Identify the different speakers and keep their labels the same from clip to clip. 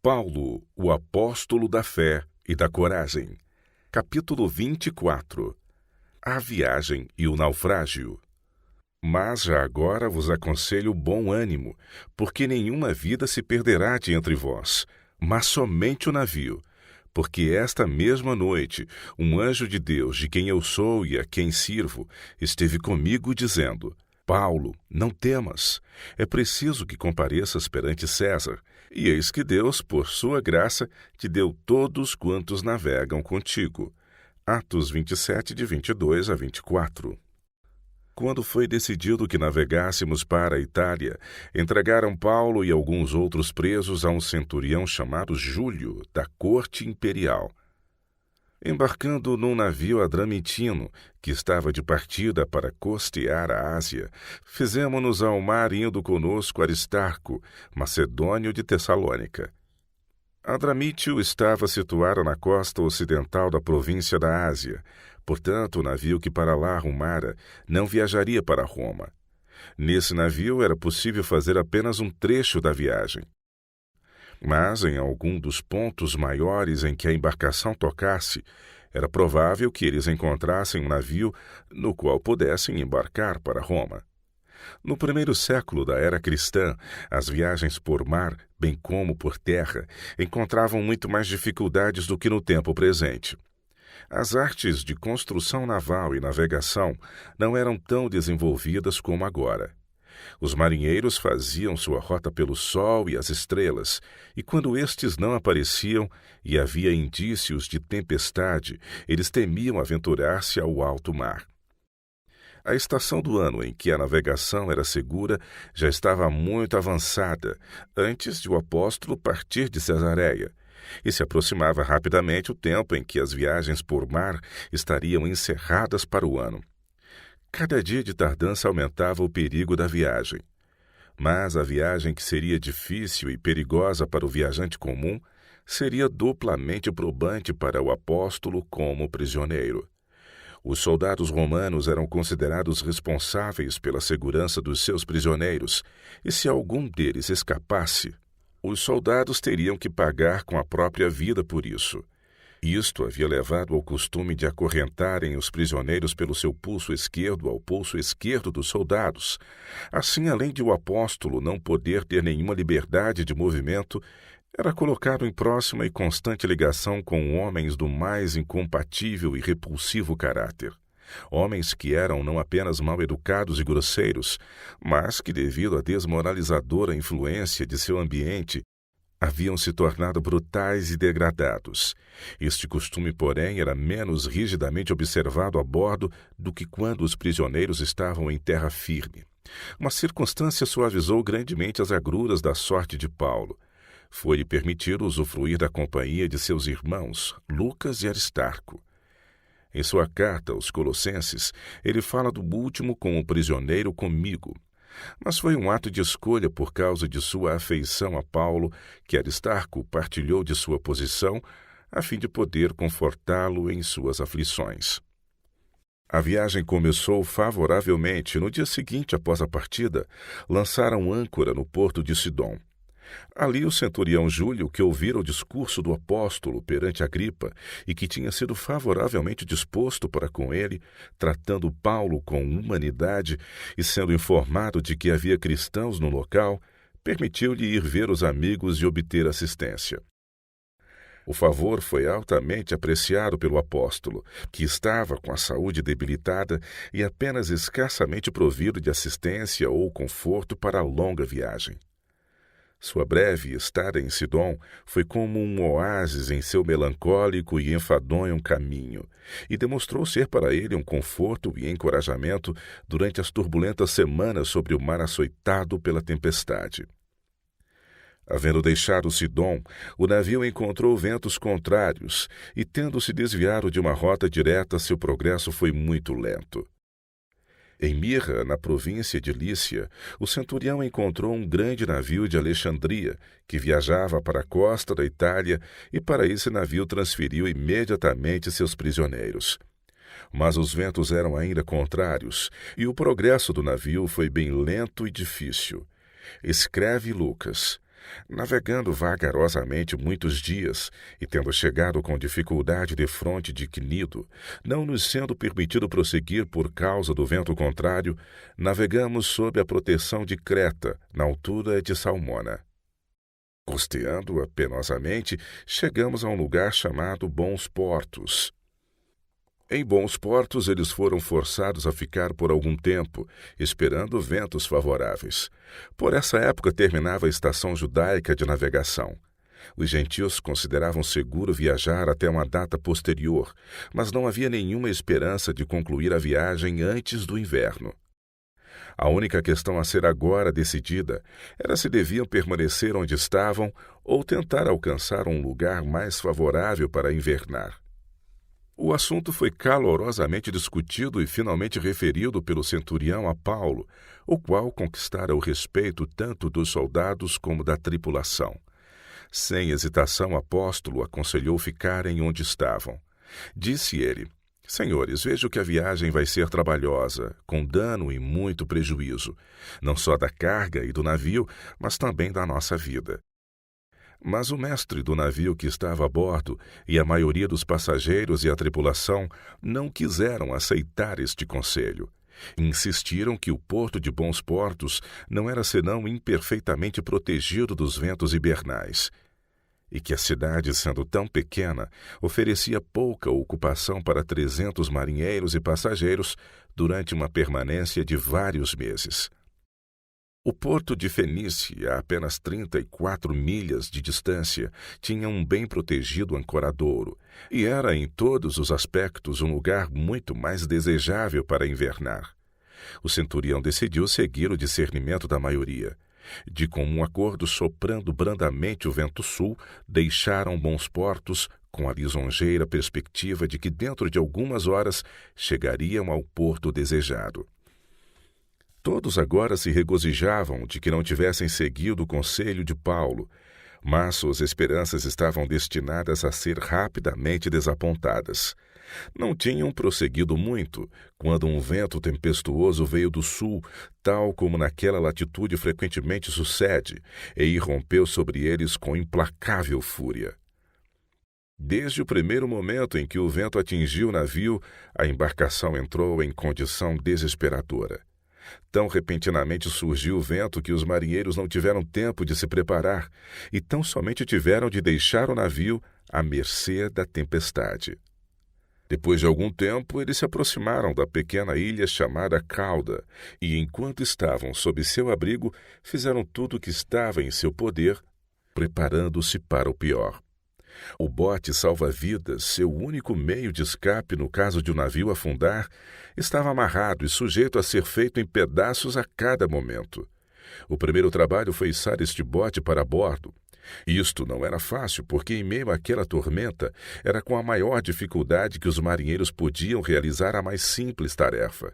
Speaker 1: Paulo, o apóstolo da fé e da coragem. Capítulo 24. A viagem e o naufrágio. Mas já agora vos aconselho bom ânimo, porque nenhuma vida se perderá de entre vós, mas somente o navio. Porque esta mesma noite, um anjo de Deus, de quem eu sou e a quem sirvo, esteve comigo dizendo: Paulo, não temas, é preciso que compareças perante César, e eis que Deus, por sua graça, te deu todos quantos navegam contigo. Atos 27, de 22 a 24. Quando foi decidido que navegássemos para a Itália, entregaram Paulo e alguns outros presos a um centurião chamado Júlio, da corte imperial. Embarcando num navio adramitino, que estava de partida para costear a Ásia, fizemo-nos ao mar indo conosco Aristarco, macedônio de Tessalônica. Adramítio estava situado na costa ocidental da província da Ásia, portanto o navio que para lá rumara não viajaria para Roma. Nesse navio era possível fazer apenas um trecho da viagem. Mas em algum dos pontos maiores em que a embarcação tocasse, era provável que eles encontrassem um navio no qual pudessem embarcar para Roma. No primeiro século da era cristã, as viagens por mar, bem como por terra, encontravam muito mais dificuldades do que no tempo presente. As artes de construção naval e navegação não eram tão desenvolvidas como agora. Os marinheiros faziam sua rota pelo sol e as estrelas, e quando estes não apareciam e havia indícios de tempestade, eles temiam aventurar-se ao alto mar. A estação do ano em que a navegação era segura já estava muito avançada, antes de o apóstolo partir de Cesareia, e se aproximava rapidamente o tempo em que as viagens por mar estariam encerradas para o ano. Cada dia de tardança aumentava o perigo da viagem. Mas a viagem, que seria difícil e perigosa para o viajante comum, seria duplamente probante para o apóstolo como prisioneiro. Os soldados romanos eram considerados responsáveis pela segurança dos seus prisioneiros, e se algum deles escapasse, os soldados teriam que pagar com a própria vida por isso. Isto havia levado ao costume de acorrentarem os prisioneiros pelo seu pulso esquerdo ao pulso esquerdo dos soldados. Assim, além de o apóstolo não poder ter nenhuma liberdade de movimento, era colocado em próxima e constante ligação com homens do mais incompatível e repulsivo caráter. Homens que eram não apenas mal educados e grosseiros, mas que, devido à desmoralizadora influência de seu ambiente, haviam se tornado brutais e degradados. Este costume, porém, era menos rigidamente observado a bordo do que quando os prisioneiros estavam em terra firme. Uma circunstância suavizou grandemente as agruras da sorte de Paulo. Foi-lhe permitido usufruir da companhia de seus irmãos, Lucas e Aristarco. Em sua carta aos Colossenses, ele fala do último como prisioneiro comigo. Mas foi um ato de escolha por causa de sua afeição a Paulo que Aristarco partilhou de sua posição, a fim de poder confortá-lo em suas aflições. A viagem começou favoravelmente. No dia seguinte, após a partida, lançaram âncora no porto de Sidom. Ali o centurião Júlio, que ouvira o discurso do apóstolo perante Agripa e que tinha sido favoravelmente disposto para com ele, tratando Paulo com humanidade e sendo informado de que havia cristãos no local, permitiu-lhe ir ver os amigos e obter assistência. O favor foi altamente apreciado pelo apóstolo, que estava com a saúde debilitada e apenas escassamente provido de assistência ou conforto para a longa viagem. Sua breve estada em Sidom foi como um oásis em seu melancólico e enfadonho caminho, e demonstrou ser para ele um conforto e encorajamento durante as turbulentas semanas sobre o mar açoitado pela tempestade. Havendo deixado Sidom, o navio encontrou ventos contrários, e tendo-se desviado de uma rota direta, seu progresso foi muito lento. Em Mirra, na província de Lícia, o centurião encontrou um grande navio de Alexandria, que viajava para a costa da Itália, e para esse navio transferiu imediatamente seus prisioneiros. Mas os ventos eram ainda contrários, e o progresso do navio foi bem lento e difícil. Escreve Lucas: Navegando vagarosamente muitos dias e tendo chegado com dificuldade defronte de Cnido, não nos sendo permitido prosseguir por causa do vento contrário, navegamos sob a proteção de Creta, na altura de Salmona. Costeando-a penosamente, chegamos a um lugar chamado Bons Portos. Em Bons Portos, eles foram forçados a ficar por algum tempo, esperando ventos favoráveis. Por essa época terminava a estação judaica de navegação. Os gentios consideravam seguro viajar até uma data posterior, mas não havia nenhuma esperança de concluir a viagem antes do inverno. A única questão a ser agora decidida era se deviam permanecer onde estavam ou tentar alcançar um lugar mais favorável para invernar. O assunto foi calorosamente discutido e finalmente referido pelo centurião a Paulo, o qual conquistara o respeito tanto dos soldados como da tripulação. Sem hesitação, o apóstolo aconselhou ficarem onde estavam. Disse ele: Senhores, vejo que a viagem vai ser trabalhosa, com dano e muito prejuízo, não só da carga e do navio, mas também da nossa vida. Mas o mestre do navio que estava a bordo e a maioria dos passageiros e a tripulação não quiseram aceitar este conselho. Insistiram que o porto de Bons Portos não era senão imperfeitamente protegido dos ventos hibernais, e que a cidade, sendo tão pequena, oferecia pouca ocupação para 300 marinheiros e passageiros durante uma permanência de vários meses. O porto de Fenice, a apenas 34 milhas de distância, tinha um bem protegido ancoradouro e era, em todos os aspectos, um lugar muito mais desejável para invernar. O centurião decidiu seguir o discernimento da maioria. De comum acordo, soprando brandamente o vento sul, deixaram Bons Portos com a lisonjeira perspectiva de que dentro de algumas horas chegariam ao porto desejado. Todos agora se regozijavam de que não tivessem seguido o conselho de Paulo, mas suas esperanças estavam destinadas a ser rapidamente desapontadas. Não tinham prosseguido muito, quando um vento tempestuoso veio do sul, tal como naquela latitude frequentemente sucede, e irrompeu sobre eles com implacável fúria. Desde o primeiro momento em que o vento atingiu o navio, a embarcação entrou em condição desesperadora. Tão repentinamente surgiu o vento que os marinheiros não tiveram tempo de se preparar e tão somente tiveram de deixar o navio à mercê da tempestade. Depois de algum tempo, eles se aproximaram da pequena ilha chamada Cauda e, enquanto estavam sob seu abrigo, fizeram tudo o que estava em seu poder, preparando-se para o pior. O bote salva-vidas, seu único meio de escape no caso de o navio afundar, estava amarrado e sujeito a ser feito em pedaços a cada momento. O primeiro trabalho foi içar este bote para bordo. Isto não era fácil, porque em meio àquela tormenta era com a maior dificuldade que os marinheiros podiam realizar a mais simples tarefa.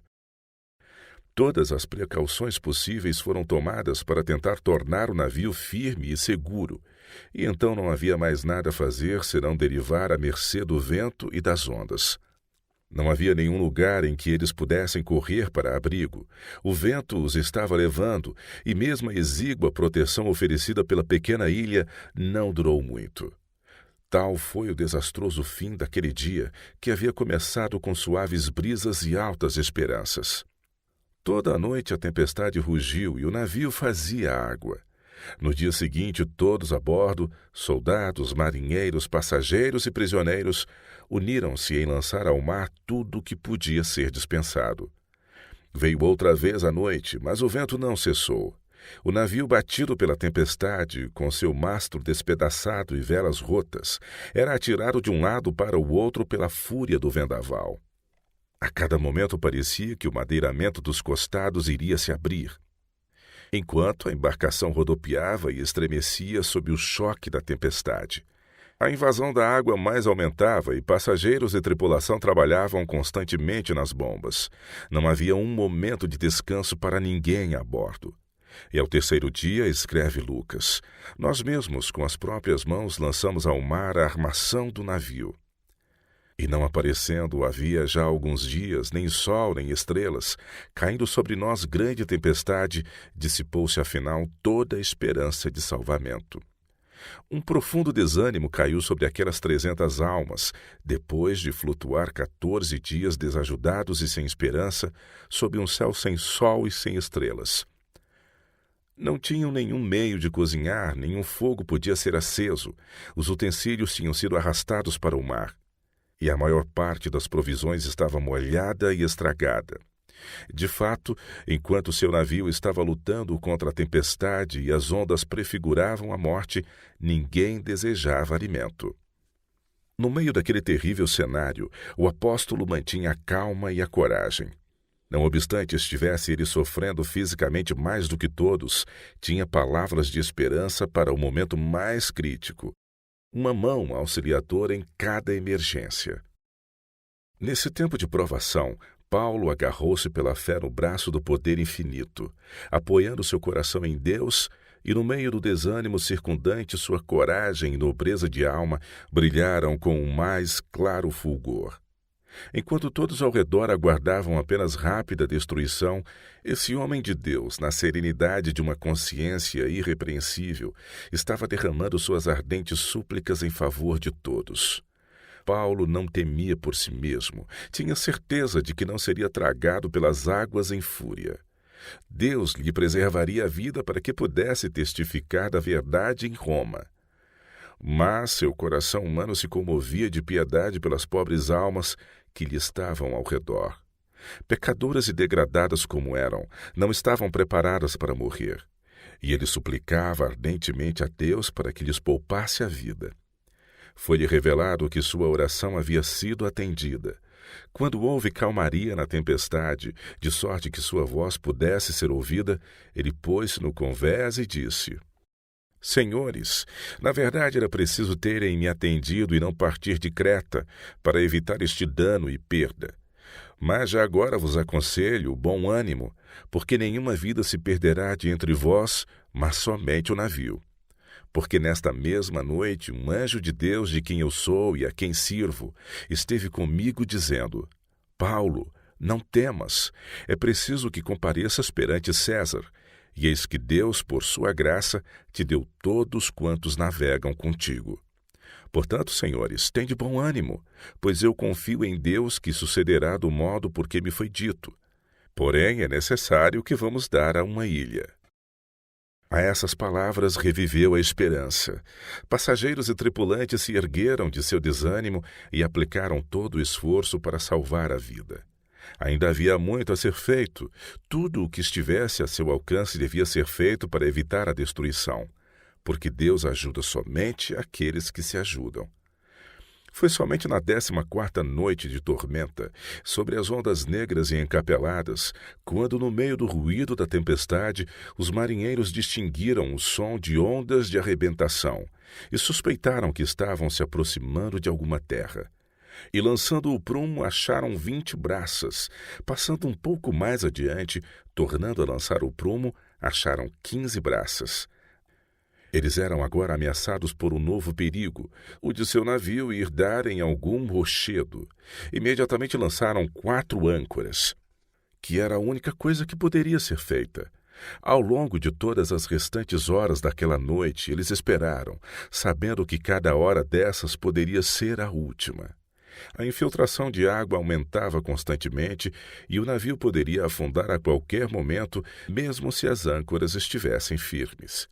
Speaker 1: Todas as precauções possíveis foram tomadas para tentar tornar o navio firme e seguro, e então não havia mais nada a fazer senão derivar à mercê do vento e das ondas. Não havia nenhum lugar em que eles pudessem correr para abrigo. O vento os estava levando, e mesmo a exígua proteção oferecida pela pequena ilha não durou muito. Tal foi o desastroso fim daquele dia, que havia começado com suaves brisas e altas esperanças. Toda a noite a tempestade rugiu e o navio fazia água. No dia seguinte, todos a bordo, soldados, marinheiros, passageiros e prisioneiros, uniram-se em lançar ao mar tudo o que podia ser dispensado. Veio outra vez a noite, mas o vento não cessou. O navio, batido pela tempestade, com seu mastro despedaçado e velas rotas, era atirado de um lado para o outro pela fúria do vendaval. A cada momento parecia que o madeiramento dos costados iria se abrir. Enquanto a embarcação rodopiava e estremecia sob o choque da tempestade. A invasão da água mais aumentava e passageiros e tripulação trabalhavam constantemente nas bombas. Não havia um momento de descanso para ninguém a bordo. E ao terceiro dia, escreve Lucas, nós mesmos com as próprias mãos lançamos ao mar a armação do navio. E não aparecendo havia já alguns dias, nem sol, nem estrelas, caindo sobre nós grande tempestade, dissipou-se afinal toda a esperança de salvamento. Um profundo desânimo caiu sobre aquelas 300 almas, depois de flutuar 14 dias desajudados e sem esperança, sob um céu sem sol e sem estrelas. Não tinham nenhum meio de cozinhar, nenhum fogo podia ser aceso, os utensílios tinham sido arrastados para o mar. E a maior parte das provisões estava molhada e estragada. De fato, enquanto seu navio estava lutando contra a tempestade e as ondas prefiguravam a morte, ninguém desejava alimento. No meio daquele terrível cenário, o apóstolo mantinha a calma e a coragem. Não obstante estivesse ele sofrendo fisicamente mais do que todos, tinha palavras de esperança para o momento mais crítico. Uma mão auxiliadora em cada emergência. Nesse tempo de provação, Paulo agarrou-se pela fé no braço do poder infinito, apoiando seu coração em Deus, e no meio do desânimo circundante sua coragem e nobreza de alma brilharam com o mais claro fulgor. Enquanto todos ao redor aguardavam apenas rápida destruição, esse homem de Deus, na serenidade de uma consciência irrepreensível, estava derramando suas ardentes súplicas em favor de todos. Paulo não temia por si mesmo, tinha certeza de que não seria tragado pelas águas em fúria. Deus lhe preservaria a vida para que pudesse testificar da verdade em Roma. Mas seu coração humano se comovia de piedade pelas pobres almas que lhe estavam ao redor. Pecadoras e degradadas como eram, não estavam preparadas para morrer. E ele suplicava ardentemente a Deus para que lhes poupasse a vida. Foi-lhe revelado que sua oração havia sido atendida. Quando houve calmaria na tempestade, de sorte que sua voz pudesse ser ouvida, ele pôs-se no convés e disse: Senhores, na verdade era preciso terem me atendido e não partir de Creta, para evitar este dano e perda. Mas já agora vos aconselho bom ânimo, porque nenhuma vida se perderá de entre vós, mas somente o navio. Porque nesta mesma noite um anjo de Deus, de quem eu sou e a quem sirvo, esteve comigo dizendo: Paulo, não temas, é preciso que compareças perante César. E eis que Deus, por sua graça, te deu todos quantos navegam contigo. Portanto, senhores, tende bom ânimo, pois eu confio em Deus que sucederá do modo por que me foi dito. Porém, é necessário que vamos dar a uma ilha. A essas palavras reviveu a esperança. Passageiros e tripulantes se ergueram de seu desânimo e aplicaram todo o esforço para salvar a vida. Ainda havia muito a ser feito. Tudo o que estivesse a seu alcance devia ser feito para evitar a destruição, porque Deus ajuda somente aqueles que se ajudam. Foi somente na 14ª noite de tormenta, sobre as ondas negras e encapeladas, quando no meio do ruído da tempestade, os marinheiros distinguiram o som de ondas de arrebentação e suspeitaram que estavam se aproximando de alguma terra. E lançando o prumo, acharam 20 braças. Passando um pouco mais adiante, tornando a lançar o prumo, acharam 15 braças. Eles eram agora ameaçados por um novo perigo, o de seu navio ir dar em algum rochedo. Imediatamente lançaram 4 âncoras, que era a única coisa que poderia ser feita. Ao longo de todas as restantes horas daquela noite, eles esperaram, sabendo que cada hora dessas poderia ser a última. A infiltração de água aumentava constantemente e o navio poderia afundar a qualquer momento, mesmo se as âncoras estivessem firmes.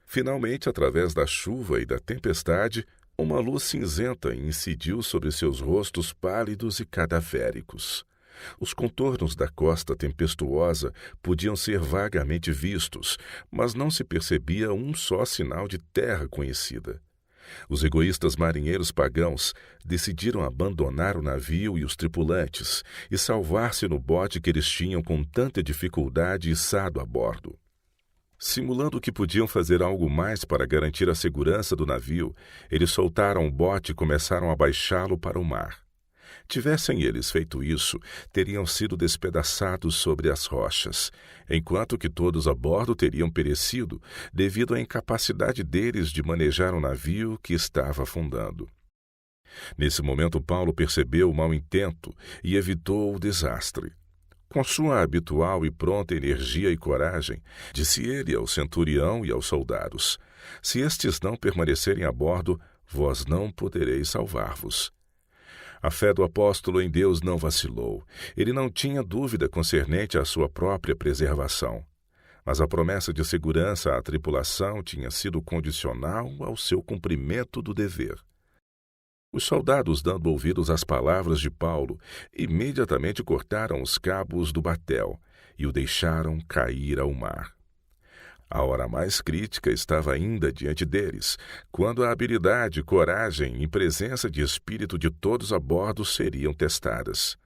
Speaker 1: Finalmente, através da chuva e da tempestade, uma luz cinzenta incidiu sobre seus rostos pálidos e cadavéricos. Os contornos da costa tempestuosa podiam ser vagamente vistos, mas não se percebia um só sinal de terra conhecida. Os egoístas marinheiros pagãos decidiram abandonar o navio e os tripulantes e salvar-se no bote que eles tinham com tanta dificuldade içado a bordo. Simulando que podiam fazer algo mais para garantir a segurança do navio, eles soltaram o bote e começaram a baixá-lo para o mar. Tivessem eles feito isso, teriam sido despedaçados sobre as rochas, enquanto que todos a bordo teriam perecido devido à incapacidade deles de manejar o navio que estava afundando. Nesse momento, Paulo percebeu o mau intento e evitou o desastre. Com sua habitual e pronta energia e coragem, disse ele ao centurião e aos soldados: Se estes não permanecerem a bordo, vós não podereis salvar-vos. A fé do apóstolo em Deus não vacilou. Ele não tinha dúvida concernente à sua própria preservação. Mas a promessa de segurança à tripulação tinha sido condicional ao seu cumprimento do dever. Os soldados, dando ouvidos às palavras de Paulo, imediatamente cortaram os cabos do batel e o deixaram cair ao mar. A hora mais crítica estava ainda diante deles, quando a habilidade, coragem e presença de espírito de todos a bordo seriam testadas.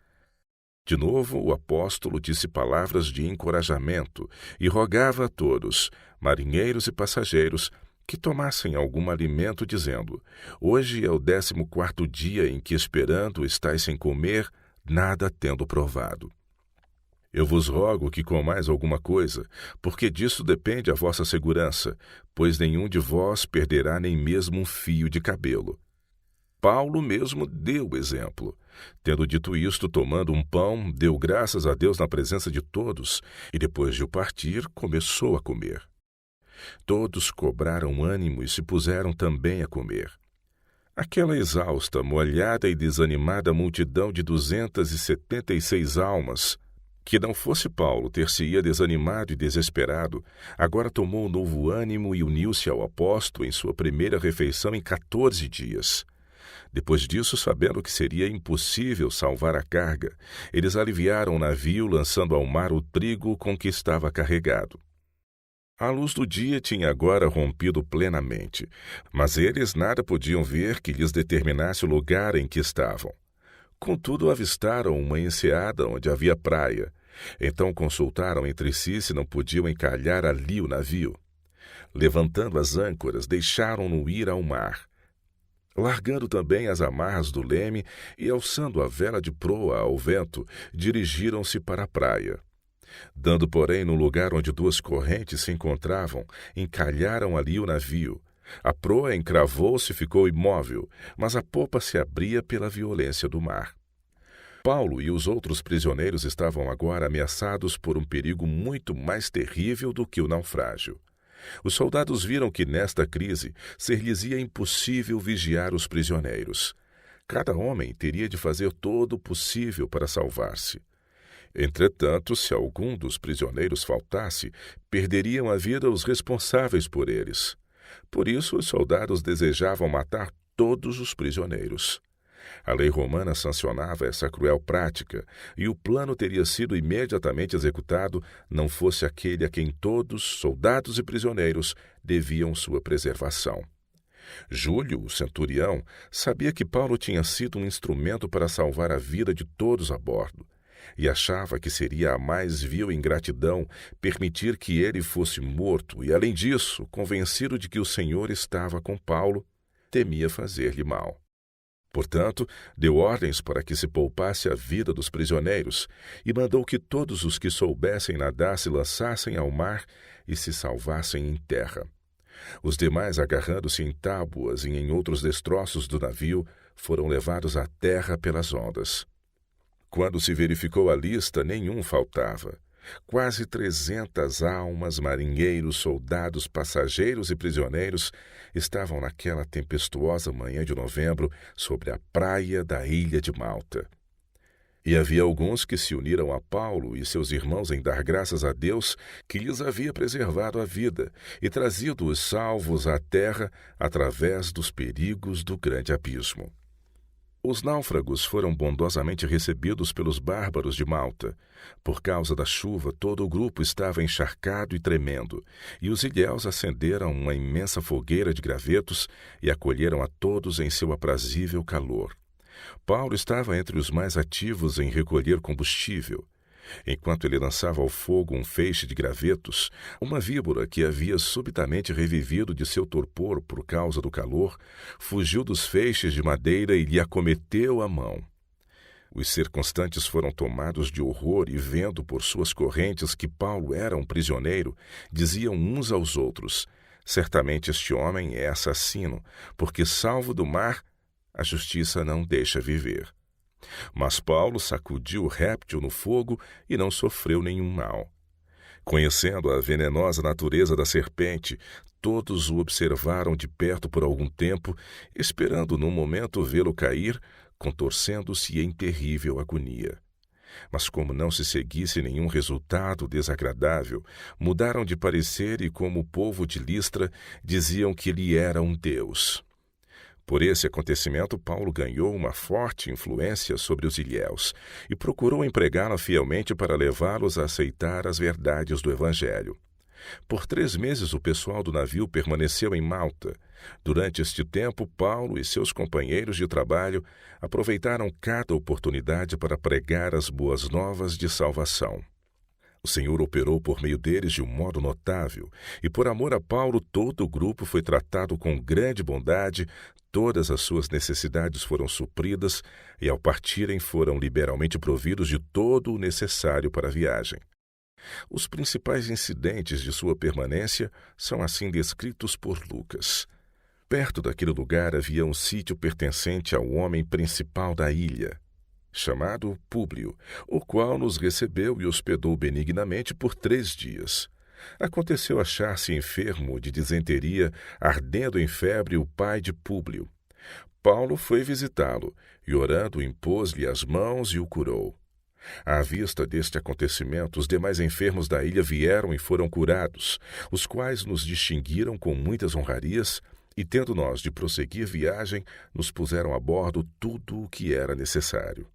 Speaker 1: De novo, o apóstolo disse palavras de encorajamento e rogava a todos, marinheiros e passageiros, que tomassem algum alimento, dizendo: Hoje é o 14º dia em que, esperando, estais sem comer, nada tendo provado. Eu vos rogo que comais alguma coisa, porque disso depende a vossa segurança, pois nenhum de vós perderá nem mesmo um fio de cabelo. Paulo mesmo deu o exemplo. Tendo dito isto, tomando um pão, deu graças a Deus na presença de todos, e depois de o partir, começou a comer. Todos cobraram ânimo e se puseram também a comer. Aquela exausta, molhada e desanimada multidão de 276 almas, que não fosse Paulo ter-se-ia desanimado e desesperado, agora tomou novo ânimo e uniu-se ao apóstolo em sua primeira refeição em 14 dias. Depois disso, sabendo que seria impossível salvar a carga, eles aliviaram o navio, lançando ao mar o trigo com que estava carregado. A luz do dia tinha agora rompido plenamente, mas eles nada podiam ver que lhes determinasse o lugar em que estavam. Contudo, avistaram uma enseada onde havia praia. Então consultaram entre si se não podiam encalhar ali o navio. Levantando as âncoras, deixaram-no ir ao mar. Largando também as amarras do leme e alçando a vela de proa ao vento, dirigiram-se para a praia. Dando, porém, no lugar onde duas correntes se encontravam, encalharam ali o navio. A proa encravou-se e ficou imóvel, mas a popa se abria pela violência do mar. Paulo e os outros prisioneiros estavam agora ameaçados por um perigo muito mais terrível do que o naufrágio. Os soldados viram que, nesta crise, ser-lhes-ia impossível vigiar os prisioneiros. Cada homem teria de fazer todo o possível para salvar-se. Entretanto, se algum dos prisioneiros faltasse, perderiam a vida os responsáveis por eles. Por isso, os soldados desejavam matar todos os prisioneiros. A lei romana sancionava essa cruel prática, e o plano teria sido imediatamente executado, não fosse aquele a quem todos, soldados e prisioneiros, deviam sua preservação. Júlio, o centurião, sabia que Paulo tinha sido um instrumento para salvar a vida de todos a bordo, e achava que seria a mais vil ingratidão permitir que ele fosse morto, e, além disso, convencido de que o Senhor estava com Paulo, temia fazer-lhe mal. Portanto, deu ordens para que se poupasse a vida dos prisioneiros e mandou que todos os que soubessem nadar se lançassem ao mar e se salvassem em terra. Os demais, agarrando-se em tábuas e em outros destroços do navio, foram levados à terra pelas ondas. Quando se verificou a lista, nenhum faltava. Quase 300 almas, marinheiros, soldados, passageiros e prisioneiros estavam naquela tempestuosa manhã de novembro sobre a praia da ilha de Malta. E havia alguns que se uniram a Paulo e seus irmãos em dar graças a Deus que lhes havia preservado a vida e trazido-os salvos à terra através dos perigos do grande abismo. Os náufragos foram bondosamente recebidos pelos bárbaros de Malta. Por causa da chuva, todo o grupo estava encharcado e tremendo, e os ilhéus acenderam uma imensa fogueira de gravetos e acolheram a todos em seu aprazível calor. Paulo estava entre os mais ativos em recolher combustível. Enquanto ele lançava ao fogo um feixe de gravetos, uma víbora que havia subitamente revivido de seu torpor por causa do calor, fugiu dos feixes de madeira e lhe acometeu a mão. Os circunstantes foram tomados de horror e, vendo por suas correntes que Paulo era um prisioneiro, diziam uns aos outros: certamente este homem é assassino, porque, salvo do mar, a justiça não deixa viver. Mas Paulo sacudiu o réptil no fogo e não sofreu nenhum mal. Conhecendo a venenosa natureza da serpente, todos o observaram de perto por algum tempo, esperando num momento vê-lo cair, contorcendo-se em terrível agonia. Mas como não se seguisse nenhum resultado desagradável, mudaram de parecer e, como o povo de Listra, diziam que ele era um deus. Por esse acontecimento, Paulo ganhou uma forte influência sobre os ilhéus e procurou empregá-la fielmente para levá-los a aceitar as verdades do Evangelho. Por 3 meses o pessoal do navio permaneceu em Malta. Durante este tempo, Paulo e seus companheiros de trabalho aproveitaram cada oportunidade para pregar as boas novas de salvação. O Senhor operou por meio deles de um modo notável, e por amor a Paulo todo o grupo foi tratado com grande bondade, todas as suas necessidades foram supridas, e ao partirem foram liberalmente providos de todo o necessário para a viagem. Os principais incidentes de sua permanência são assim descritos por Lucas. Perto daquele lugar havia um sítio pertencente ao homem principal da ilha, chamado Públio, o qual nos recebeu e hospedou benignamente por 3 dias. Aconteceu achar-se enfermo de disenteria, ardendo em febre o pai de Públio. Paulo foi visitá-lo e, orando, impôs-lhe as mãos e o curou. À vista deste acontecimento, os demais enfermos da ilha vieram e foram curados, os quais nos distinguiram com muitas honrarias e, tendo nós de prosseguir viagem, nos puseram a bordo tudo o que era necessário.